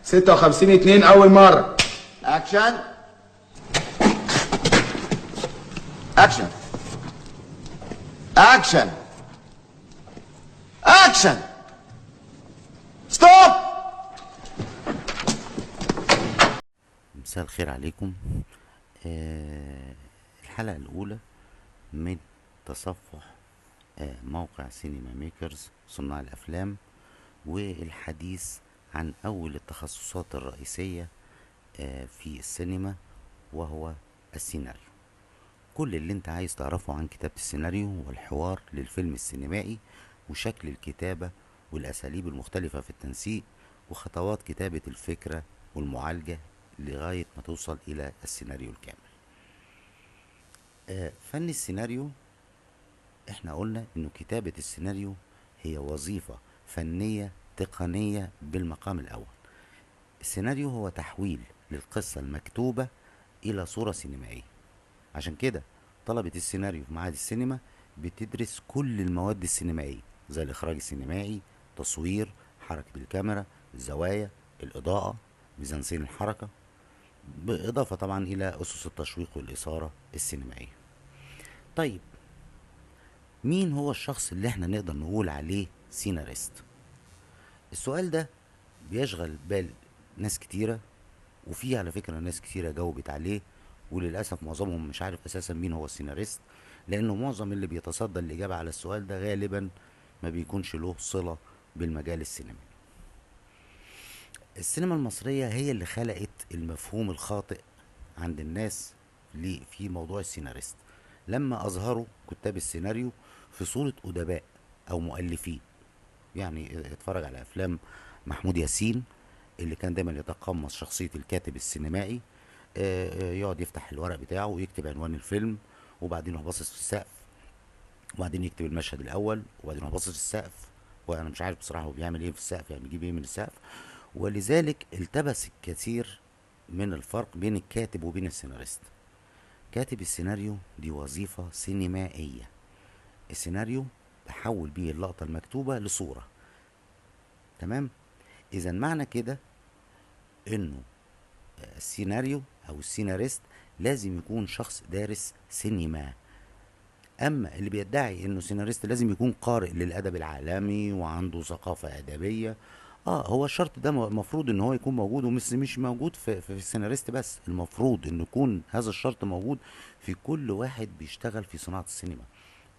56-2 أول مرة. اكشن. اكشن. اكشن. اكشن. ستوب. مساء الخير عليكم. الحلقة الأولى من تصفح موقع سينما ميكرز صناع الأفلام، والحديث عن أول التخصصات الرئيسية في السينما، وهو السيناريو. كل اللي انت عايز تعرفه عن كتابة السيناريو والحوار للفيلم السينمائي، وشكل الكتابة والأساليب المختلفة في التنسيق، وخطوات كتابة الفكرة والمعالجة لغاية ما توصل إلى السيناريو الكامل. فن السيناريو، احنا قلنا انه كتابة السيناريو هي وظيفة فنية تقنية بالمقام الأول. السيناريو هو تحويل للقصة المكتوبة إلى صورة سينمائية. عشان كده طلبة السيناريو في معهد السينما بتدرس كل المواد السينمائية، زي الإخراج السينمائي، تصوير، حركة الكاميرا، الزوايا، الإضاءة، ميزانسين الحركة، بالإضافة طبعا إلى أسس التشويق والإثارة السينمائية. طيب، مين هو الشخص اللي احنا نقدر نقول عليه سيناريست؟ السؤال ده بيشغل بال ناس كتيرة، وفي على فكرة ناس كتيرة جاوبت عليه، وللأسف معظمهم مش عارف أساسا مين هو السيناريست، لأنه معظم اللي بيتصدى الإجابة على السؤال ده غالبا ما بيكونش له صلة بالمجال السينمائي. السينما المصرية هي اللي خلقت المفهوم الخاطئ عند الناس في موضوع السيناريست، لما أظهروا كتاب السيناريو في صورة أدباء أو مؤلفين. يعني اتفرج على أفلام محمود ياسين اللي كان دايما يتقمص شخصية الكاتب السينمائي، يقعد يفتح الورق بتاعه ويكتب عنوان الفيلم، وبعدين يروح باصص في السقف، وبعدين يكتب المشهد الأول، وبعدين يروح باصص في السقف، وأنا مش عارف بصراحة هو بيعمل إيه في السقف، يعني بيجيب إيه من السقف. ولذلك التبس الكثير من الفرق بين الكاتب وبين السيناريست. كاتب السيناريو دي وظيفة سينمائية. السيناريو بحول بيه اللقطة المكتوبة لصورة. تمام؟ إذا معنى كده إنه السيناريو أو السيناريست لازم يكون شخص دارس سينما. أما اللي بيدعي إنه سيناريست لازم يكون قارئ للأدب العالمي وعنده ثقافة أدبية، هو الشرط ده المفروض ان هو يكون موجود، مش موجود في السيناريست بس، المفروض انه يكون هذا الشرط موجود في كل واحد بيشتغل في صناعة السينما،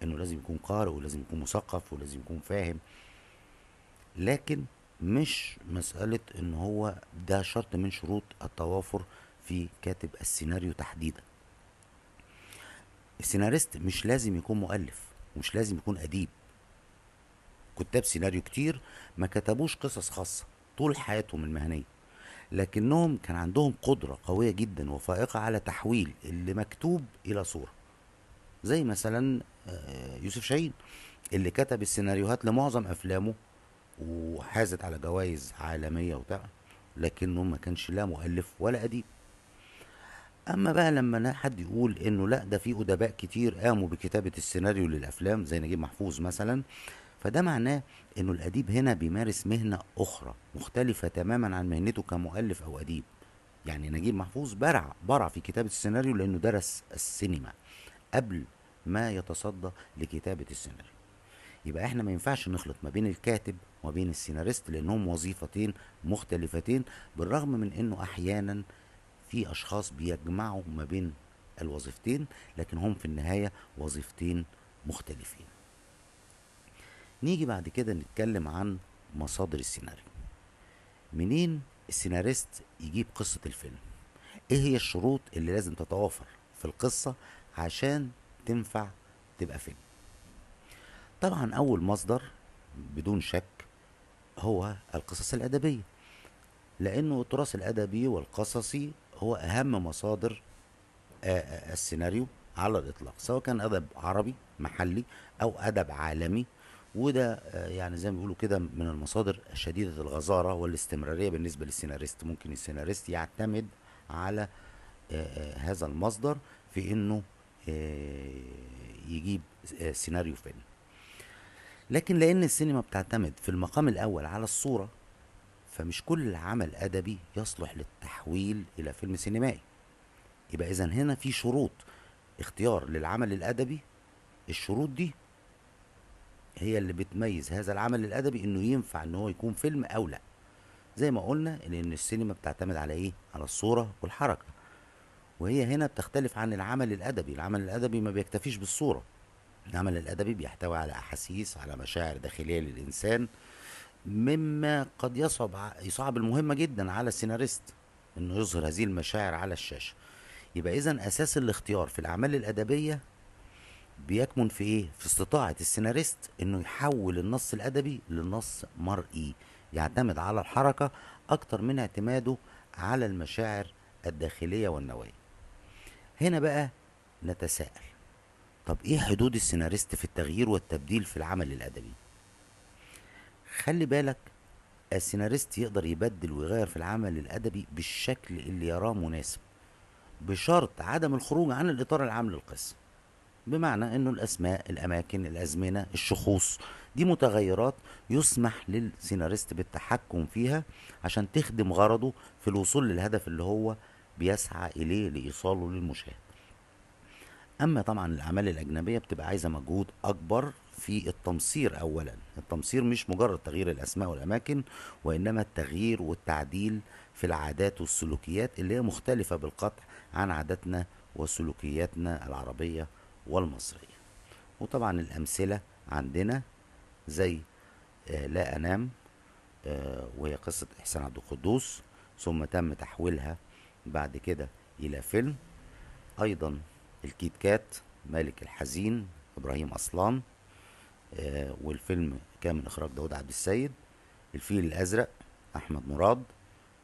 انه لازم يكون قارئ ولازم يكون مثقف ولازم يكون فاهم. لكن مش مسألة ان هو ده شرط من شروط التوافر في كاتب السيناريو تحديدا. السيناريست مش لازم يكون مؤلف ومش لازم يكون أديب. كتاب سيناريو كتير ما كتبوش قصص خاصة طول حياتهم المهنية، لكنهم كان عندهم قدرة قوية جدا وفائقة على تحويل اللي مكتوب إلى صورة. زي مثلا يوسف شاهين اللي كتب السيناريوهات لمعظم أفلامه وحازت على جوائز عالمية وبتاع، لكنه ما كانش لا مؤلف ولا أديب. أما بقى لما حد يقول إنه لا، ده في أدباء كتير قاموا بكتابة السيناريو للأفلام زي نجيب محفوظ مثلا، فده معناه انه الاديب هنا بيمارس مهنة اخرى مختلفة تماما عن مهنته كمؤلف او اديب. يعني نجيب محفوظ برع في كتابة السيناريو لانه درس السينما قبل ما يتصدى لكتابة السيناريو. يبقى احنا ما ينفعش نخلط ما بين الكاتب وما بين السيناريست، لانهم وظيفتين مختلفتين، بالرغم من انه احيانا في اشخاص بيجمعوا ما بين الوظيفتين، لكن هم في النهاية وظيفتين مختلفين. نيجي بعد كده نتكلم عن مصادر السيناريو. منين السيناريست يجيب قصة الفيلم؟ ايه هي الشروط اللي لازم تتوافر في القصة عشان تنفع تبقى فيلم؟ طبعا اول مصدر بدون شك هو القصص الادبية، لانه التراث الادبي والقصصي هو اهم مصادر السيناريو على الاطلاق، سواء كان ادب عربي محلي او ادب عالمي. وده يعني زي ما بيقولوا كده من المصادر شديدة الغزارة والاستمرارية بالنسبة للسيناريست. ممكن السيناريست يعتمد على هذا المصدر في انه يجيب سيناريو فيلم. لكن لان السينما بتعتمد في المقام الاول على الصورة، فمش كل عمل ادبي يصلح للتحويل الى فيلم سينمائي. يبقى اذا هنا في شروط اختيار للعمل الادبي. الشروط دي هي اللي بتميز هذا العمل الادبي انه ينفع ان هو يكون فيلم او لا. زي ما قلنا لان السينما بتعتمد على ايه؟ على الصورة والحركة. وهي هنا بتختلف عن العمل الادبي. العمل الادبي ما بيكتفيش بالصورة. العمل الادبي بيحتوي على احاسيس، على مشاعر داخلية للانسان، مما قد يصعب المهمة جدا على السيناريست انه يظهر هذه المشاعر على الشاشة. يبقى اذا اساس الاختيار في الاعمال الادبية بيكمن في ايه؟ في استطاعة السيناريست انه يحول النص الادبي لنص مرئي يعتمد على الحركة اكتر من اعتماده على المشاعر الداخلية والنوعية. هنا بقى نتساءل، طب ايه حدود السيناريست في التغيير والتبديل في العمل الادبي؟ خلي بالك، السيناريست يقدر يبدل ويغير في العمل الادبي بالشكل اللي يراه مناسب، بشرط عدم الخروج عن الاطار العام للقصة. بمعنى انه الاسماء، الاماكن، الازمنة، الشخوص، دي متغيرات يسمح للسيناريست بالتحكم فيها عشان تخدم غرضه في الوصول للهدف اللي هو بيسعى اليه لايصاله للمشاهد. اما طبعا الاعمال الاجنبية بتبقى عايزة مجهود اكبر في التمصير. اولا التمصير مش مجرد تغيير الاسماء والاماكن، وانما التغيير والتعديل في العادات والسلوكيات اللي هي مختلفة بالقطع عن عاداتنا وسلوكياتنا العربية والمصرية. وطبعا الامثلة عندنا زي لا انام، وهي قصة احسان عبد القدوس، ثم تم تحويلها بعد كده الى فيلم. ايضا الكيت كات، مالك الحزين، ابراهيم اصلان، والفيلم كان من اخراج داود عبد السيد. الفيل الازرق، احمد مراد،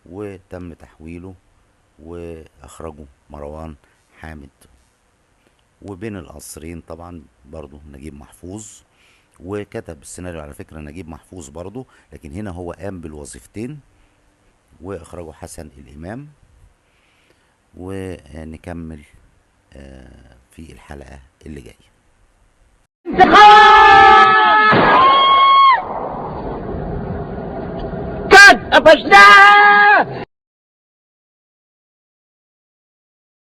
وتم تحويله واخرجه مروان حامد. وبين القصرين طبعا برضو نجيب محفوظ، وكتب السيناريو على فكرة نجيب محفوظ برضو، لكن هنا هو قام بالوظيفتين. واخرجه حسن الامام. ونكمل في الحلقة اللي جاية. قد قفشناه.